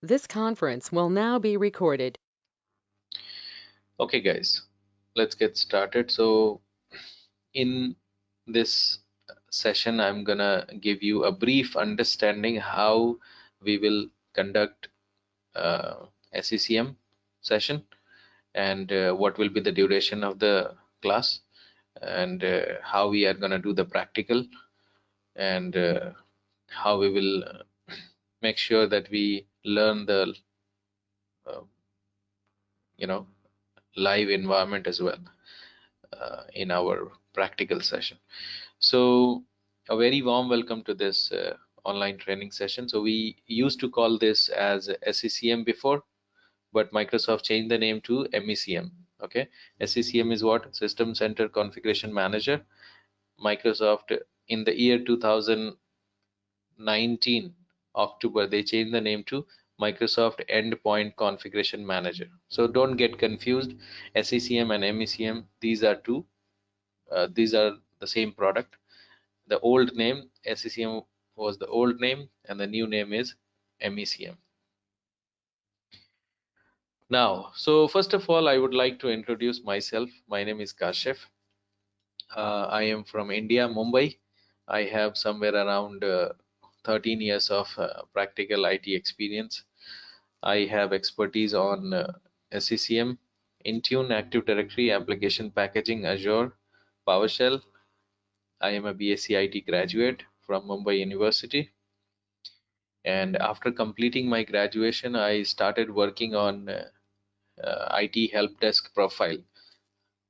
This conference will now be recorded. Okay guys, let's get started. So in this session, I'm gonna give you a brief understanding how we will conduct SCCM session and what will be the duration of the class and how we are gonna do the practical and how we will make sure that we learn the uh, you know live environment as well in our practical session. So a very warm welcome to this online training session. So we used to call this as SCCM before, but Microsoft changed the name to MECM. Okay, SCCM is what? System Center Configuration Manager. Microsoft in the year 2019 October, they changed the name to Microsoft Endpoint Configuration Manager. So don't get confused. SCCM and MECM, these are these are the same product. The old name SCCM was the old name and the new name is MECM. Now, so first of all, I would like to introduce myself. My name is Kashif. I am from India, Mumbai. I have somewhere around 13 years of practical IT experience. I have expertise on SCCM, Intune, Active Directory, Application Packaging, Azure, PowerShell. I am a BSc IT graduate from Mumbai University. And after completing my graduation, I started working on IT help desk profile.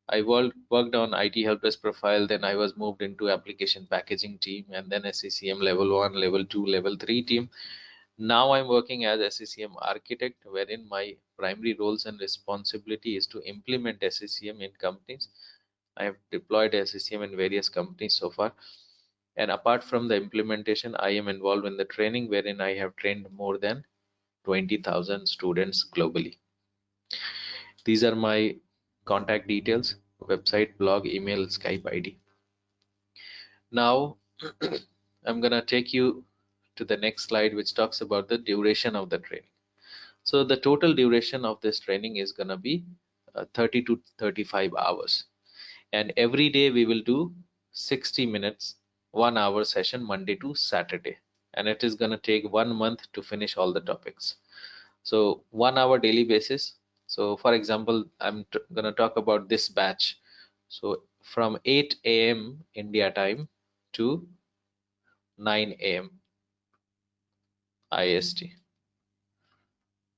I worked on IT help desk profile, then I was moved into application packaging team and then SCCM level 1, level 2, level 3 team. Now I'm working as SCCM architect, wherein my primary roles and responsibility is to implement SCCM in companies. I have deployed SCCM in various companies so far. And apart from the implementation, I am involved in the training, wherein I have trained more than 20,000 students globally. These are my contact details: website, blog, email, Skype ID. Now, I'm gonna take you to the next slide, which talks about the duration of the training. So the total duration of this training is gonna be 30 to 35 hours. And every day we will do 60 minutes, 1 hour session, Monday to Saturday. And it is gonna take 1 month to finish all the topics. So 1 hour daily basis. So for example, I'm gonna talk about this batch. So from 8 a.m. India time to 9 a.m. IST.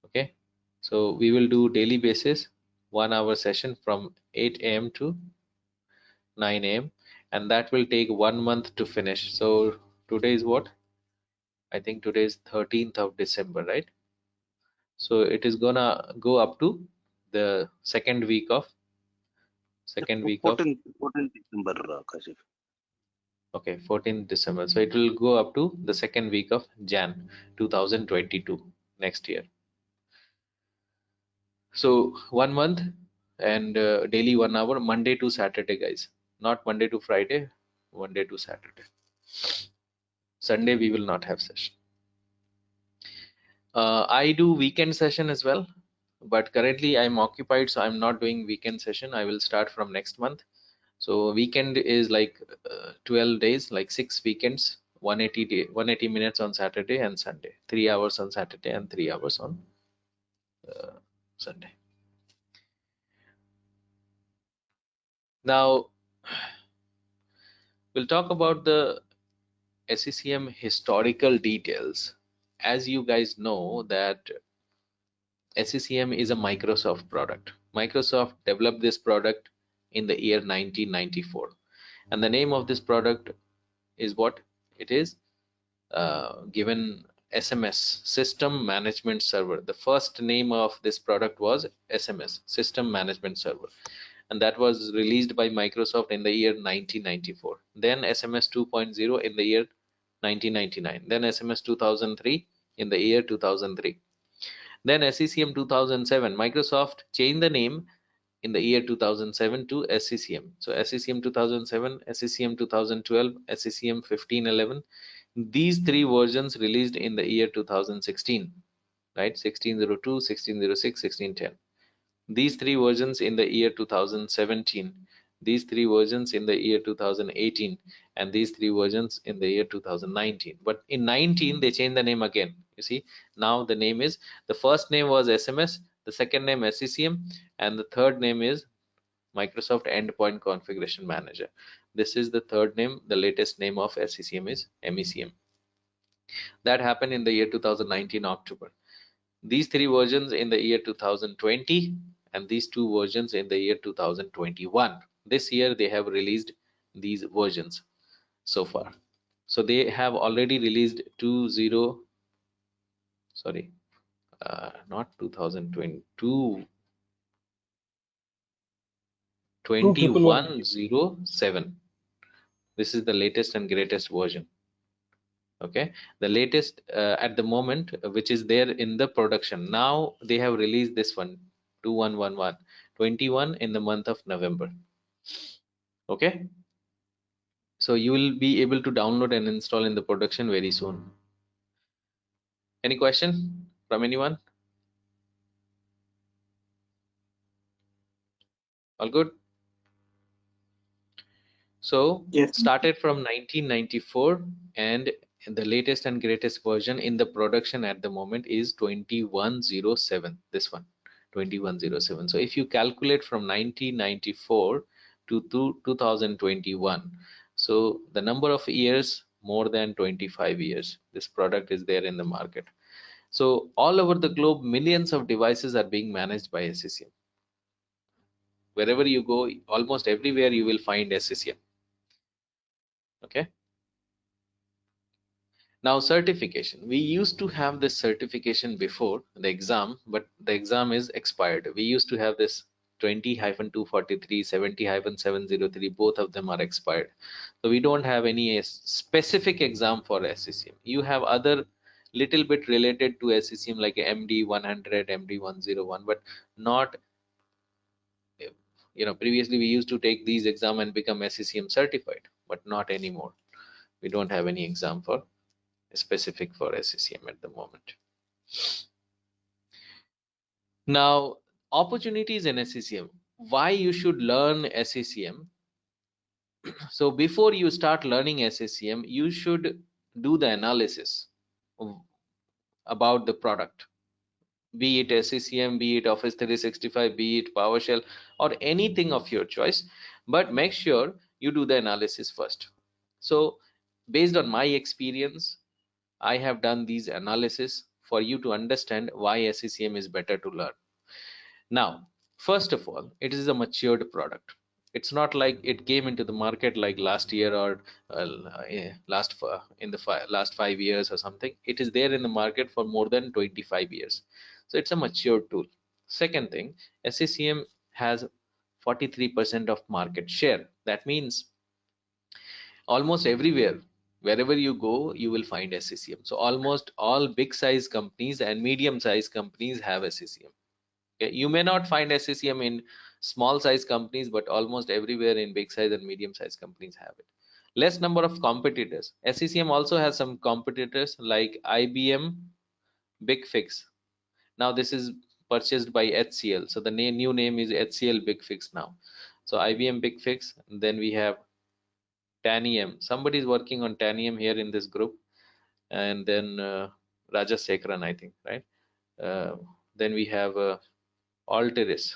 Okay. So we will do daily basis, 1 hour session from 8 a.m. to 9 a.m. and that will take 1 month to finish. So today is what? I think today is 13th of December, right? So it is gonna go up to the second week of 14th December, Kashif. okay, 14th December. So it will go up to the second week of Jan 2022 next year. So 1 month and daily 1 hour, Monday to Saturday, guys. Not Monday to Friday, Monday to Saturday. Sunday we will not have session. I do weekend session as well, but currently I'm occupied, so I'm not doing weekend session. I will start from next month. So weekend is like 12 days, like 6 weekends, 180 minutes on Saturday and Sunday, 3 hours on Saturday and 3 hours on Sunday. Now we'll talk about the SCCM historical details. As you guys know that SCCM is a Microsoft product. Microsoft developed this product in the year 1994, and the name of this product is what it is given: SMS, System Management Server. The first name of this product was SMS, System Management Server, and that was released by Microsoft in the year 1994. Then SMS 2.0 in the year 1999. Then SMS 2003 in the year 2003. Then SCCM 2007. Microsoft changed the name in the year 2007 to SCCM. So SCCM 2007, SCCM 2012, SCCM 1511. These three versions released in the year 2016. right? 1602, 1606, 1610. These three versions in the year 2017, these three versions in the year 2018, and these three versions in the year 2019. But in 19, they changed the name again. You see, now the name is, the first name was SMS, the second name SCCM, and the third name is Microsoft Endpoint Configuration Manager. This is the third name. The latest name of SCCM is MECM. That happened in the year 2019 October. These three versions in the year 2020, and these two versions in the year 2021. This year they have released these versions so far. So they have already released not 2020, 2107. This is the latest and greatest version. Okay, the latest at the moment, which is there in the production. Now they have released this one, 2111, 21 in the month of November. Okay, so you will be able to download and install in the production very soon. Any question from anyone? All good? So Yes. started from 1994, and the latest and greatest version in the production at the moment is 2107. This one, 2107. So if you calculate from 1994 to 2021, so the number of years, more than 25 years, this product is there in the market. So all over the globe, millions of devices are being managed by SCCM. Wherever you go, almost everywhere you will find SCCM. Okay. Now certification. We used to have this certification before the exam, but the exam is expired. We used to have this 20-243, 70-703, both of them are expired. So we don't have any specific exam for SCCM. You have other little bit related to SCCM like MD 100, MD 101, but not, previously we used to take these exam and become SCCM certified, but not anymore. We don't have any exam for specific for SCCM at the moment. Now, opportunities in SCCM. Why you should learn SCCM? So before you start learning SCCM, you should do the analysis about the product, be it SCCM, be it Office 365, be it PowerShell, or anything of your choice. But make sure you do the analysis first. So based on my experience, I have done these analysis for you to understand why SCCM is better to learn. Now, first of all, it is a matured product. It's not like it came into the market like last year or last 5 years or something. It is there in the market for more than 25 years. So it's a mature tool. Second thing, SCCM has 43% of market share. That means almost everywhere, wherever you go, you will find SCCM. So almost all big size companies and medium size companies have SCCM. Okay, you may not find SCCM in small size companies, but almost everywhere in big size and medium size companies have it. Less number of competitors. SCCM also has some competitors like IBM Big Fix. Now this is purchased by HCL, so the new name is HCL Big Fix now. So IBM Big Fix, then we have Tanium. Somebody is working on Tanium here in this group, and then Rajas Sekran, I think, right? Then we have Alteris.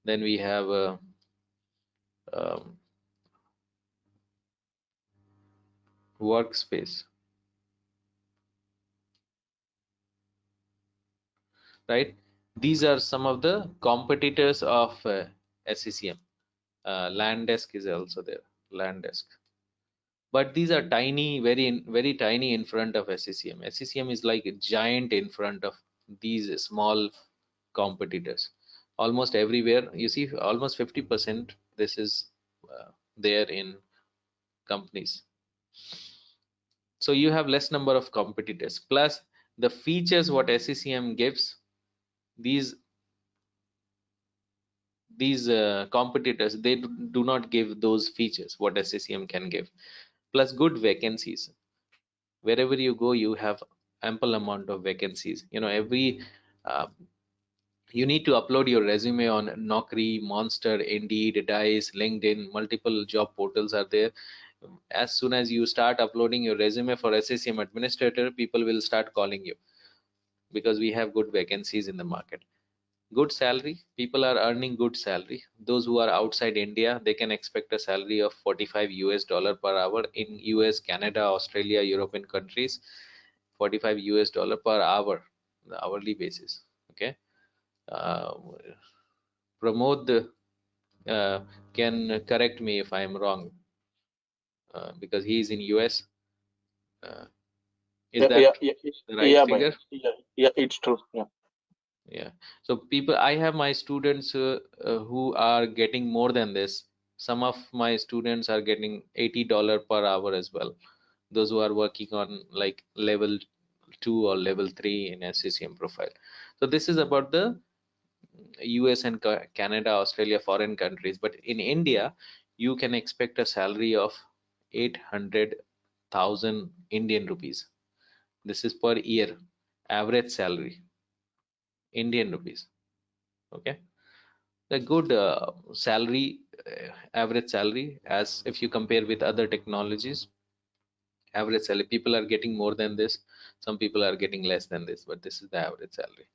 Then we have Workspace, right? These are some of the competitors of SCCM. Landesk is also there, Landesk. But these are tiny, very tiny in front of SCCM. SCCM is like a giant in front of these small competitors. Almost everywhere, you see almost 50% this is there in companies. So you have less number of competitors, plus the features what SCCM gives, these competitors, they do not give those features what SCCM can give. Plus good vacancies. Wherever you go, you have ample amount of vacancies. Every you need to upload your resume on Naukri, Monster, Indeed, Dice, LinkedIn. Multiple job portals are there. As soon as you start uploading your resume for SCCM administrator, people will start calling you because we have good vacancies in the market. Good salary, people are earning good salary. Those who are outside India, they can expect a salary of 45 US dollar per hour. In US, Canada, Australia, European countries, 45 US dollar per hour, the hourly basis. Okay. uh, Pramod can correct me if I am wrong, because he is in US. uh, is Yeah, that yeah, yeah, the right yeah, bhai. figure? Yeah, it's true. Yeah. Yeah. So people, I have my students who are getting more than this. Some of my students are getting $80 per hour as well. Those who are working on like level 2 or level 3 in SCCM profile. So this is about the US and Canada, Australia, foreign countries. But in India, you can expect a salary of 800,000 Indian rupees. This is per year, average salary, Indian rupees. Okay. A good salary, average salary, as if you compare with other technologies, average salary, people are getting more than this, some people are getting less than this, but this is the average salary.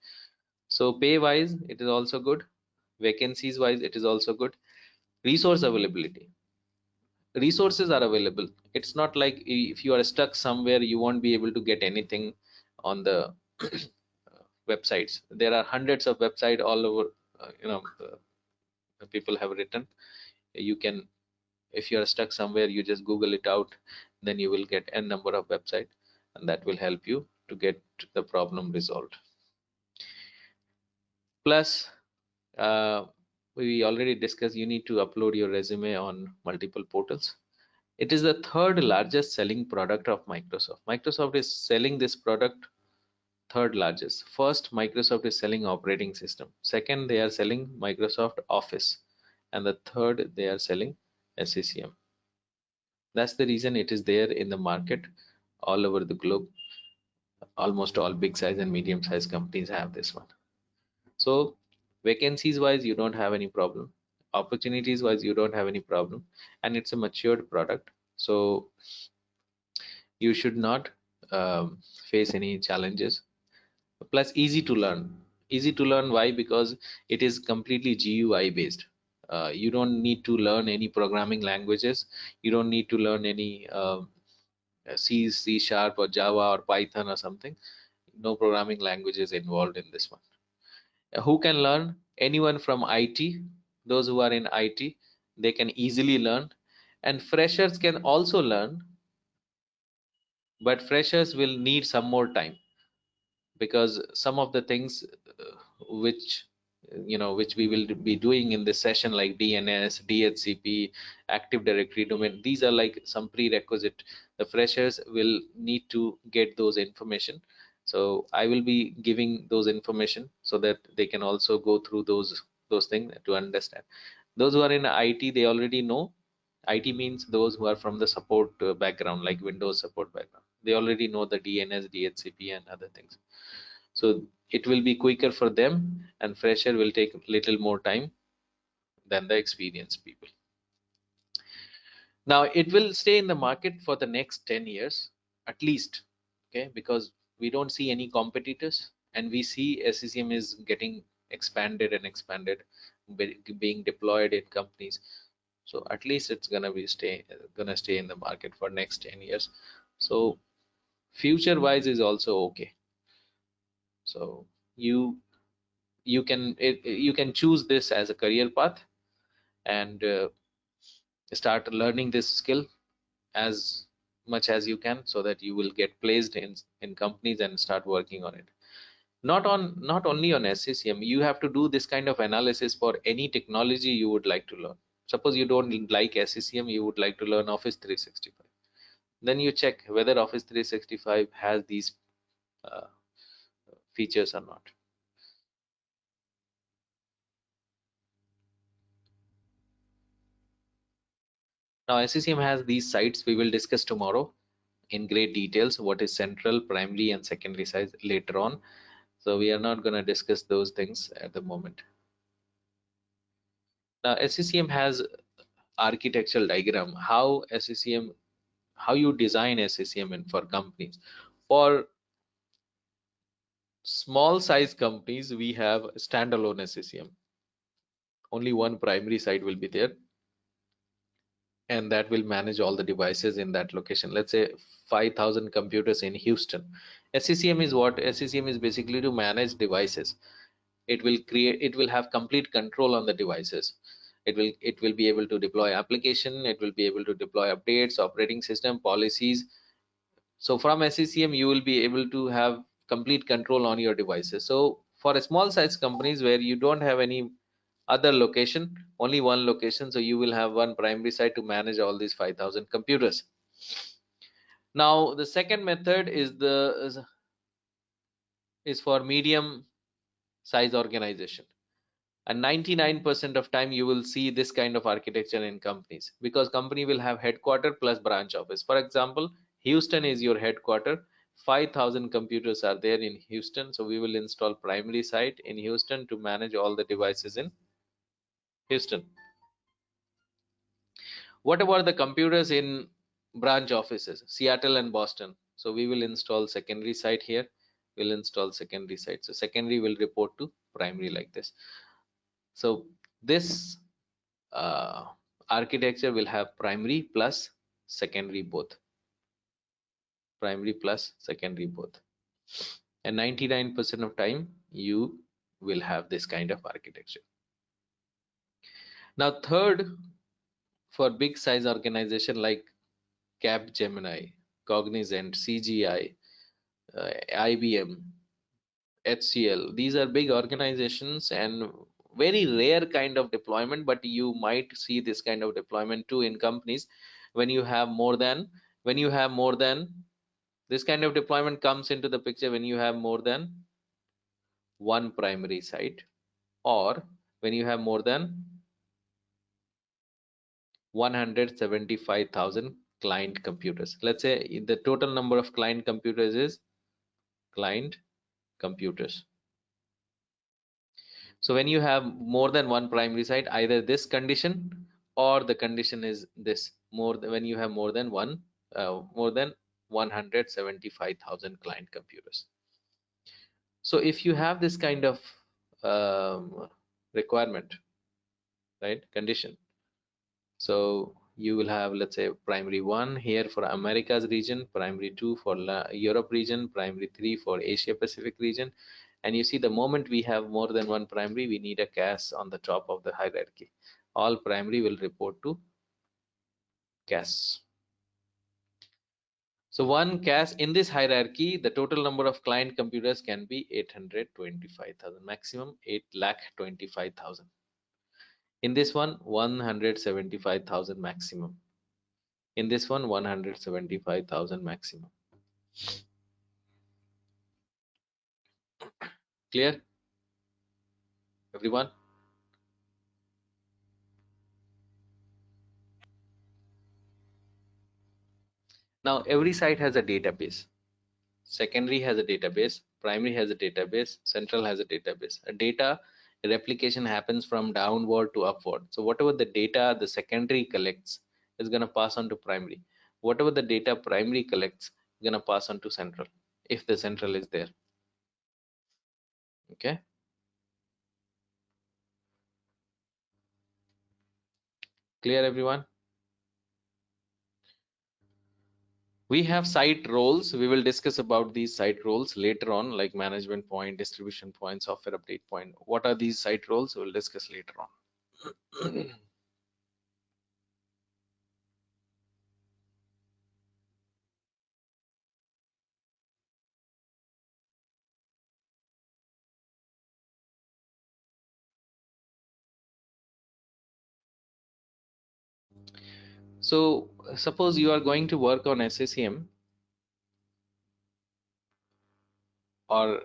So pay wise it is also good, vacancies wise it is also good. Resource availability, resources are available. It's not like if you are stuck somewhere you won't be able to get anything on the websites. There are hundreds of websites all over. People have written, you can, if you are stuck somewhere, you just Google it out, then you will get n number of website, and that will help you to get the problem resolved. Plus we already discussed, you need to upload your resume on multiple portals. It is the third largest selling product of Microsoft. Microsoft is selling this product third largest. First, Microsoft is selling operating system. Second, they are selling Microsoft Office, and the third, they are selling SCCM. That's the reason it is there in the market all over the globe. Almost all big size and medium size companies have this one. So vacancies wise, you don't have any problem. Opportunities wise, you don't have any problem. And it's a matured product. So you should not face any challenges. Plus easy to learn. Easy to learn, why? Because it is completely GUI based. You don't need to learn any programming languages. You don't need to learn any C, C sharp or Java or Python or something. No programming languages involved in this one. Who can learn? Anyone from IT. Those who are in IT, they can easily learn. And freshers can also learn, but freshers will need some more time, because some of the things which which we will be doing in this session, like DNS, DHCP, Active Directory domain, these are like some prerequisite. The freshers will need to get those information, so I will be giving those information so that they can also go through those things to understand. Those who are in IT, they already know. IT means those who are from the support background, like Windows support background. They already know the DNS, DHCP and other things. So it will be quicker for them, and fresher will take little more time than the experienced people. Now it will stay in the market for the next 10 years at least, okay, because we don't see any competitors, and we see SCCM is getting expanded and expanded, being deployed in companies. So at least it's gonna stay in the market for next 10 years. So future wise is also okay. So you can choose this as a career path, and start learning this skill as much as you can, so that you will get placed in companies and start working on it. Not only on SCCM, you have to do this kind of analysis for any technology you would like to learn. Suppose you don't like SCCM, you would like to learn Office 365, then you check whether Office 365 has these uh, features or not. Now SCCM has these sites we will discuss tomorrow. in great details what is central, primary and secondary size later on. So we are not going to discuss those things at the moment. Now SCCM has architectural diagram, how you design SCCM for companies. For small size companies, we have standalone SCCM. Only one primary site will be there, and that will manage all the devices in that location. Let's say 5,000 computers in Houston. SCCM is what? SCCM is basically to manage devices. It will have complete control on the devices. It will be able to deploy application, it will be able to deploy updates, operating system, policies. So from SCCM you will be able to have complete control on your devices. So for a small size companies where you don't have any other location, only one location, so you will have one primary site to manage all these 5,000 computers. Now the second method is for medium size organization, and 99% of time you will see this kind of architecture in companies, because company will have headquarter plus branch office. For example, Houston is your headquarter, 5,000 computers are there in Houston, so we will install primary site in Houston to manage all the devices in Houston. What about the computers in branch offices, Seattle and Boston? So we will install secondary site here. We'll install secondary site. So secondary will report to primary like this. So this architecture will have primary plus secondary both. Primary plus secondary both. And 99% of time you will have this kind of architecture. Now third, for big size organization like Capgemini, Cognizant, CGI, IBM, HCL, these are big organizations and very rare kind of deployment, but you might see this kind of deployment too in companies when you have more than this kind of deployment comes into the picture when you have more than one primary site, or when you have more than 175,000 client computers. Let's say the total number of client computers is client computers. So when you have more than one primary site, either this condition or the condition is this, when you have more than 175,000 client computers. So if you have this kind of requirement, right, condition, so you will have, let's say, primary 1 here for Americas region, primary 2 for Europe region, primary 3 for Asia Pacific region. And you see, the moment we have more than one primary, we need a CAS on the top of the hierarchy. All primary will report to CAS. So one CAS in this hierarchy, the total number of client computers can be 825,000, maximum 8,25,000. In this one, 175,000 maximum. In this one, 175,000 maximum. Clear, everyone? Now every site has a database. Secondary has a database, primary has a database, central has a database. A data replication happens from downward to upward. So whatever the data the secondary collects is going to pass on to primary. Whatever the data primary collects is going to pass on to central, if the central is there. Okay. Clear, everyone? We have site roles. We will discuss about these site roles later on, like management point, distribution point, software update point. What are these site roles? We'll discuss later on. So suppose you are going to work on SCCM, or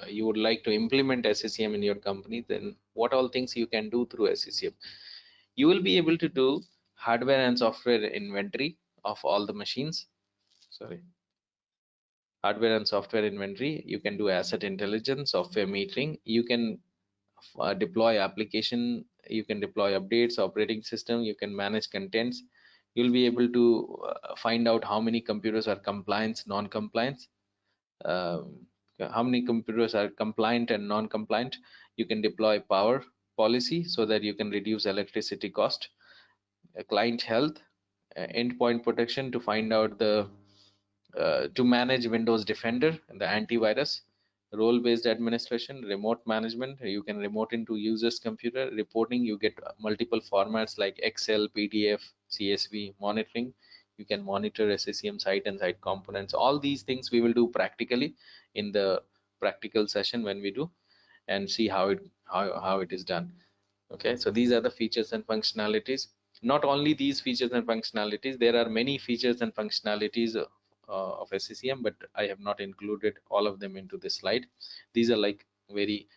you would like to implement SCCM in your company, then what all things you can do through SCCM? You will be able to do hardware and software inventory of all the machines. sorry, hardware and software inventory. You can do asset intelligence, software metering. You can deploy application, you can deploy updates, operating system, you can manage contents. You'll be able to find out how many computers are compliant, non-compliant, how many computers are compliant and non-compliant. You can deploy power policy so that you can reduce electricity cost, client health, endpoint protection to find out the to manage Windows Defender and the antivirus, role-based administration, remote management. You can remote into user's computer. Reporting, you get multiple formats like Excel, PDF, CSV. Monitoring, you can monitor SCCM site and site components. All these things we will do practically in the practical session when we do, and see how it is done. Okay, so these are the features and functionalities. Not only these features and functionalities, there are many features and functionalities of SCCM, but I have not included all of them into this slide. These are like very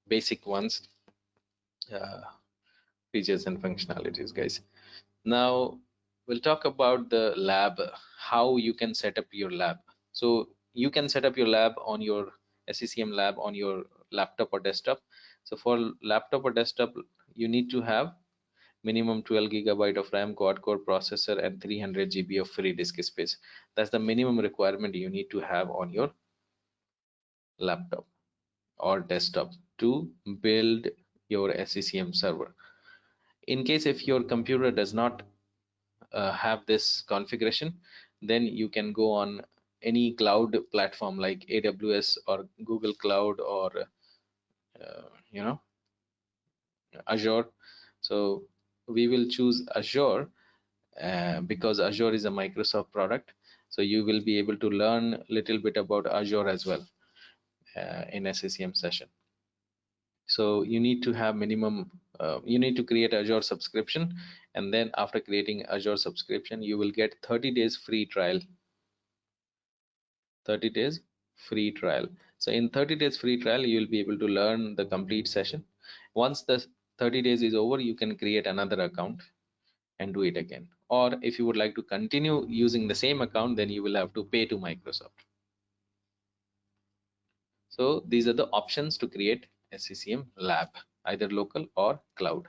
basic ones, features and functionalities, guys. Now we'll talk about the lab, how you can set up your lab. So you can set up your lab on your SCCM lab on your laptop or desktop. So for laptop or desktop, you need to have minimum 12 GB of RAM, quad-core processor, and 300 GB of free disk space. That's the minimum requirement you need to have on your laptop or desktop to build your SCCM server. In case if your computer does not have this configuration, then you can go on any cloud platform like AWS or Google Cloud or Azure. So we will choose Azure because Azure is a Microsoft product. So you will be able to learn a little bit about Azure as well in SCCM session. So you need to have minimum, you need to create Azure subscription, and then after creating Azure subscription, you will get 30 days free trial. 30 days free trial. So in 30 days free trial, you will be able to learn the complete session. Once the 30 days is over, you can create another account and do it again. Or if you would like to continue using the same account, then you will have to pay to Microsoft. So these are the options to create SCCM lab, either local or cloud.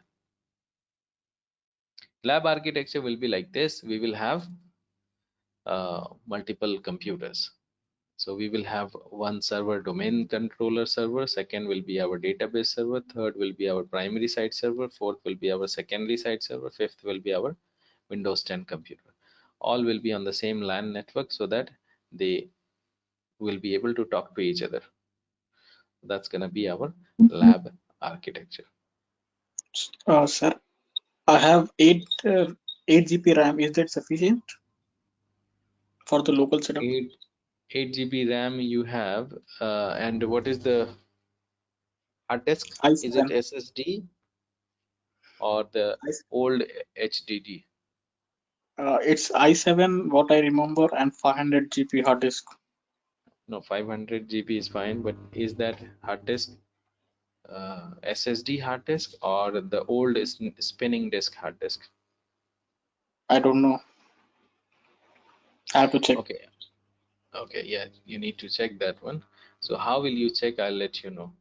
Lab architecture will be like this. We will have multiple computers. So we will have one server, domain controller server, second will be our database server, third will be our primary site server, fourth will be our secondary site server, fifth will be our Windows 10 computer. All will be on the same LAN network so that they will be able to talk to each other. That's going to be our lab architecture. Sir, I have 8 GB RAM. Is that sufficient for the local setup? 8 GB RAM you have, and what is the hard disk? I7. Is it SSD or the old HDD? It's i7, what I remember, and 500 GB hard disk. No, 500 GB is fine, but is that hard disk SSD hard disk or the old spinning disk hard disk? I don't know. I have to check. Okay, yeah, you need to check that one. So how will you check? I'll let you know.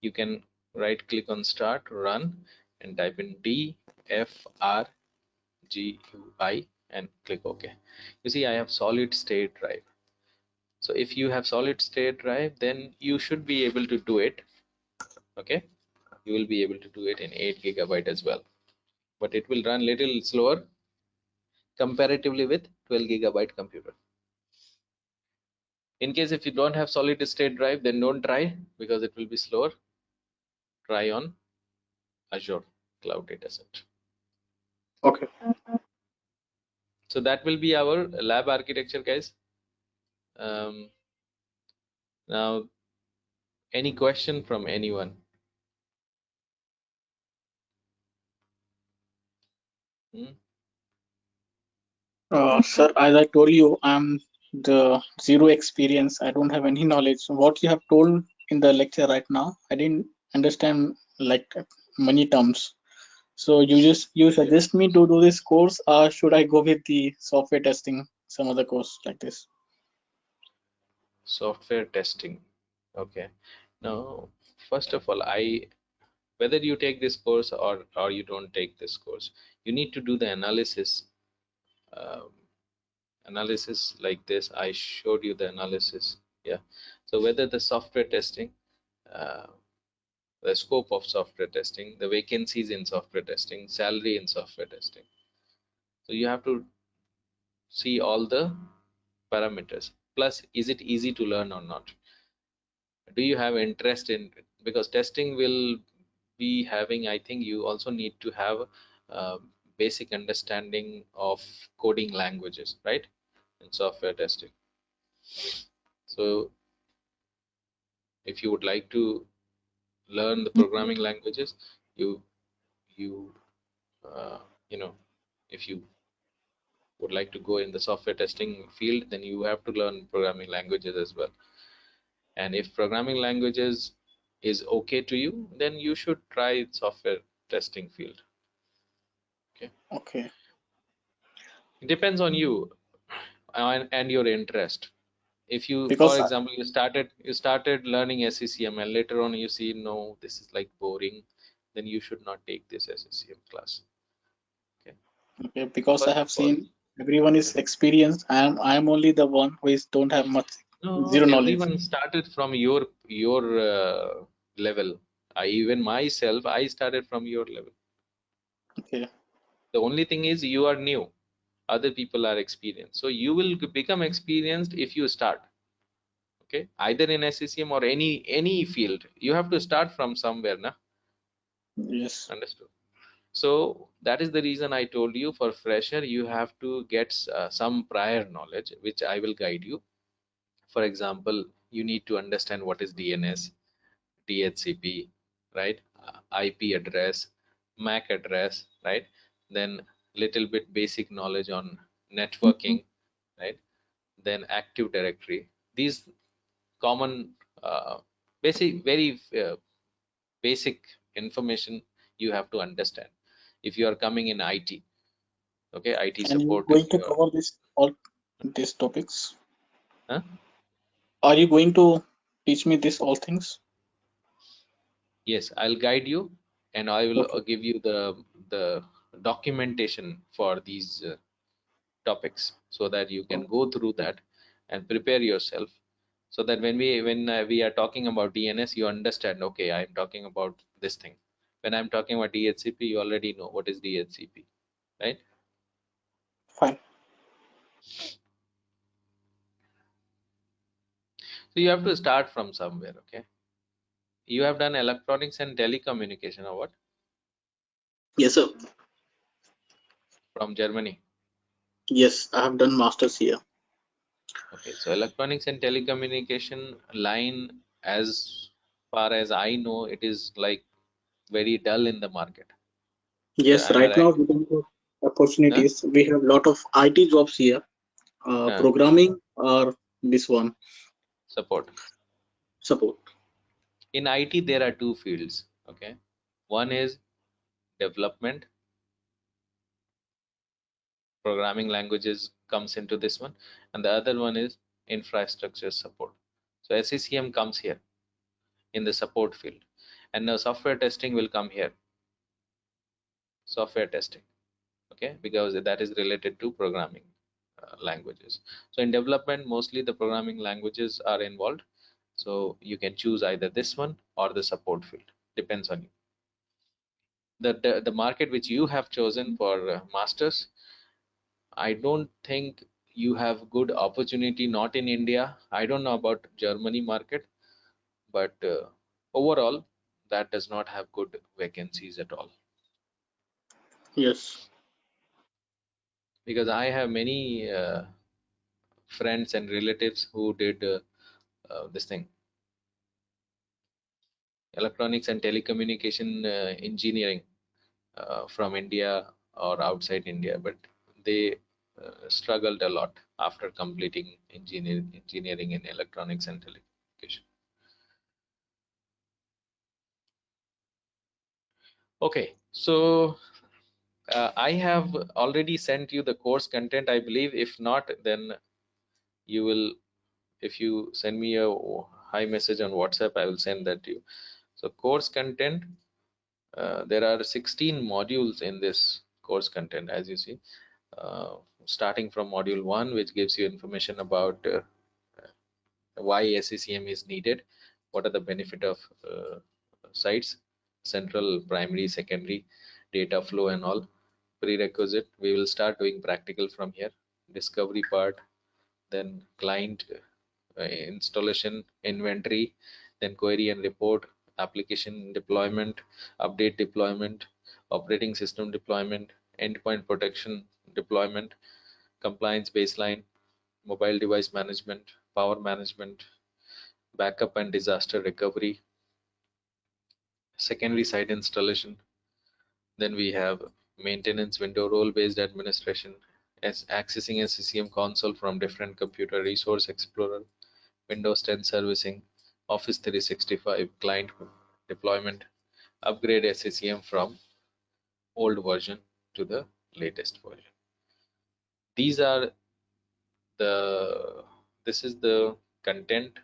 You can right click on start, run, and type in DFRGUI and click OK. You see, I have solid state drive. So if you have solid state drive, then you should be able to do it. Okay, you will be able to do it in 8 GB as well, but it will run little slower comparatively with 12 GB computer. In case if you don't have solid state drive, then don't try because it will be slower. Try on Azure Cloud Data Center. Okay. So that will be our lab architecture, guys. Now, any question from anyone? Sir, as I told you, I'm the zero experience. I don't have any knowledge. What you have told in the lecture right now, I didn't understand like many terms. So you suggest me to do this course, or should I go with the software testing, some other course like this? Software testing. Okay. Now, first of all, whether you take this course or you don't take this course, you need to do the analysis. Um, analysis like this. I showed you the analysis. Yeah. So whether the software testing, uh, the scope of software testing, the vacancies in software testing, salary in software testing. So you have to see all the parameters. Plus, is it easy to learn or not? Do you have interest in it? Because testing will be having, I think you also need to have uh, basic understanding of coding languages, right? In software testing. So if you would like to learn the programming languages, you you uh, you know, if you would like to go in the software testing field, then you have to learn programming languages as well. And if programming languages is okay to you, then you should try software testing field. Okay. Okay. It depends on you and your interest. If you, for Because example, you started learning SCCM and later on you see, no, this is like boring, then you should not take this SCCM class. okay, because I First of have all, seen everyone is experienced. I'm only the one who is don't have much, no, zero knowledge. everyone started from your level. Even myself, I started from your level. Okay. The only thing is you are new. Other people are experienced. So you will become experienced if you start. Okay, either in SCCM or any field, you have to start from somewhere, na? Yes. Understood. So that is the reason I told you, for fresher you have to get some prior knowledge, which I will guide you. For example, you need to understand what is DNS, DHCP, right? IP address, MAC address, right? Then little bit basic knowledge on networking, right? Then Active Directory. These common, basic, very basic information you have to understand if you are coming in IT. Okay, IT And you support is going to your. cover this all these topics? Huh? Are you going to teach me this all things? Yes, I'll guide you, and I will Okay. give you the documentation for these topics, so that you can Oh, go through that and prepare yourself, so that when we are talking about DNS, you understand, okay, I'm talking about this thing. When I'm talking about DHCP, you already know what is DHCP, right? fine. So you have to start from somewhere. Okay, you have done electronics and telecommunication, or what? Yes, sir. From Germany. Yes, I have done masters here. Okay, so electronics and telecommunication line, as far as I know, it is like very dull in the market. Yes, Am I right right? now because of Huh? opportunities, we have lot of IT jobs here. Huh. Programming or this one Support. support. In IT, there are two fields. Okay, one is development, programming languages comes into this one, and the other one is infrastructure support. So SCCM comes here in the support field, and now software testing will come here. Software testing. Okay, because that is related to programming languages. So in development, mostly the programming languages are involved, so you can choose either this one or the support field, depends on you. The market which you have chosen for masters, I don't think you have good opportunity, not in India. I don't know about Germany market, but overall that does not have good vacancies at all. Yes. Because I have many friends and relatives who did this thing, electronics and telecommunication engineering, from India or outside India, but they struggled a lot after completing engineering in electronics and telecommunication. Okay, so I have already sent you the course content, I believe. If not, then you will, if you send me a hi message on WhatsApp, I will send that to you. So course content, there are 16 modules in this course content, as you see, starting from module 1, which gives you information about why SCCM is needed, what are the benefit of sites, central, primary, secondary, data flow and all. Prerequisite, we will start doing practical from here. Discovery part, then client installation, inventory, then query and report, application deployment, update deployment, operating system deployment, endpoint protection deployment, compliance baseline, mobile device management, power management, backup and disaster recovery, secondary site installation. Then we have maintenance window, role-based administration, as accessing SCCM console from different computer, resource explorer, Windows 10 servicing, Office 365 client deployment, upgrade SCCM from old version to the latest version. These are this is the content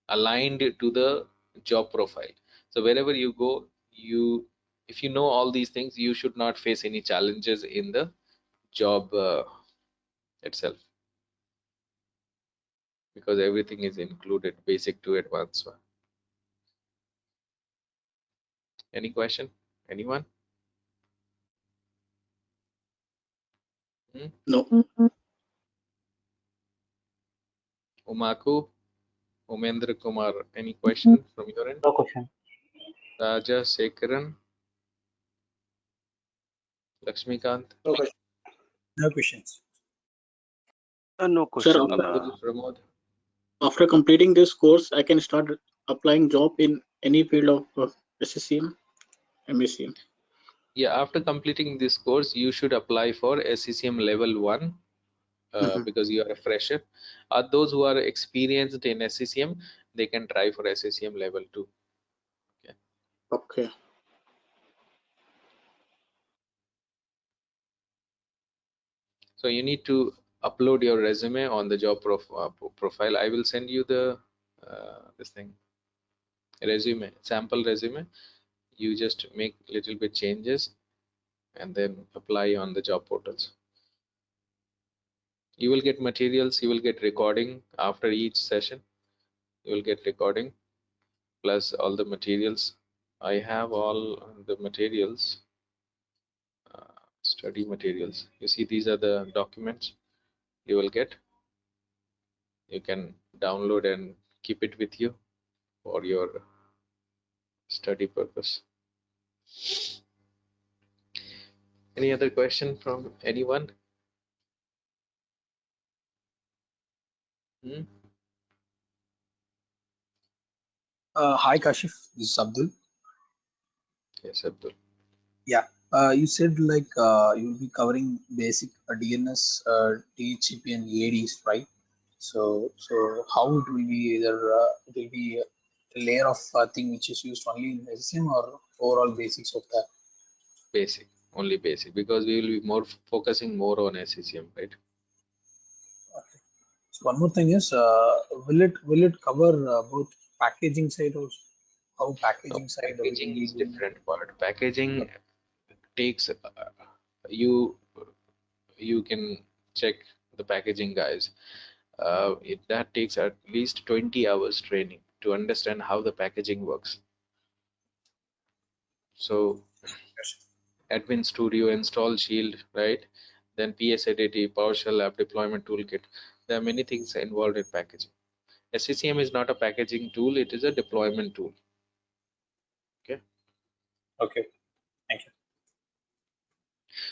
aligned to the job profile. So wherever you go, if you know all these things, you should not face any challenges in the job itself, because everything is included, basic to advanced one. Any question? Anyone? No. Umaku, Umendra Kumar, any question from your end? No question. Raja Sekaran, Lakshmikant, No question. No questions. No Sir, question. Abdul Pramod. after completing this course, I can start applying job in any field of SCCM, MECM. Yeah, after completing this course, you should apply for SCCM level 1 because you are a fresher. Those who are experienced in SCCM, they can try for SCCM level 2. Okay. So you need to upload your resume on the job profile. I will send you the this thing, resume, sample resume. You just make little bit changes and then apply on the job portals. You will get materials, you will get recording after each session. You will get recording plus all the materials. I have all the materials, study materials. You see, these are the documents you will get. You can download and keep it with you for your study purpose. Any other question from anyone? Hi Kashif, this is Abdul. Yes, Abdul. Yeah, you said like you'll be covering basic DNS, DHCP, and ADs, right? So how it will be? Either it will be a layer of thing which is used only in SCCM or overall basics of that. Basic, only basic, because we will be more focusing more on SCCM, right? Okay. So one more thing is, will it cover both packaging side also? How packaging side will Packaging be is doing? different part. Packaging takes you can check the packaging guys. That takes at least 20 hours training to understand how the packaging works. So Admin Studio, install Shield, right? Then PSADT, PowerShell app deployment toolkit. There are many things involved in packaging. SCCM is not a packaging tool, it is a deployment tool. Okay. Okay. Thank you.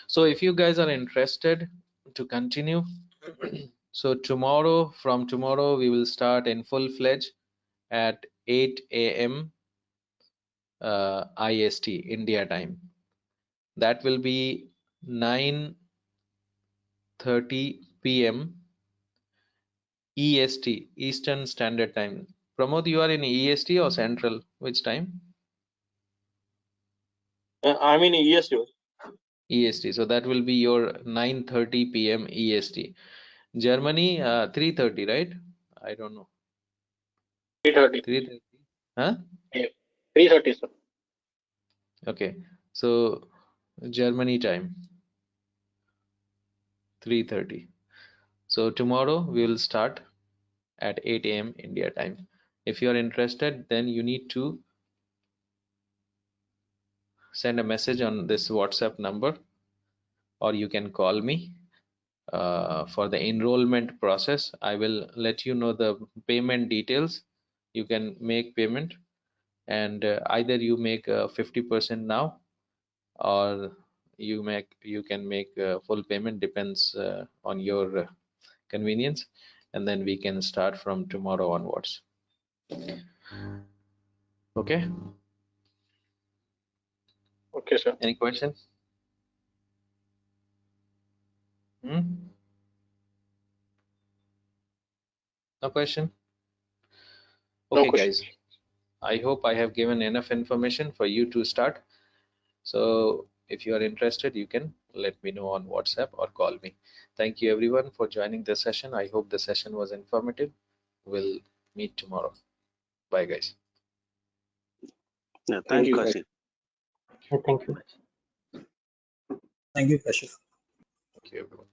So if you guys are interested to continue, so from tomorrow, we will start in full-fledged at 8 a.m. IST, India time. That will be 9:30 p.m. EST, Eastern Standard Time. Pramod, you are in EST or Central? Which time? I mean EST. EST. So that will be your 9:30 p.m. EST. Germany 3:30, right? I don't know. 3:30. 3:30. Huh? 3:30, sir. Okay. So Germany time 3:30. So tomorrow we will start at 8 a.m. India time. If you are interested, then you need to send a message on this WhatsApp number, or you can call me for the enrollment process. I will let you know the payment details. You can make payment, and either you make 50% now, or you can make full payment, depends on your convenience, and then we can start from tomorrow onwards. Okay. Okay, sir. Any questions? No question? No Okay, question. guys. I hope I have given enough information for you to start. So if you are interested, you can let me know on WhatsApp or call me. Thank you everyone for joining the session. I hope the session was informative. We'll meet tomorrow. Bye, guys. Yeah, thank you, Kashi. Thank you. Thank you, Kashif. Thank you, everyone.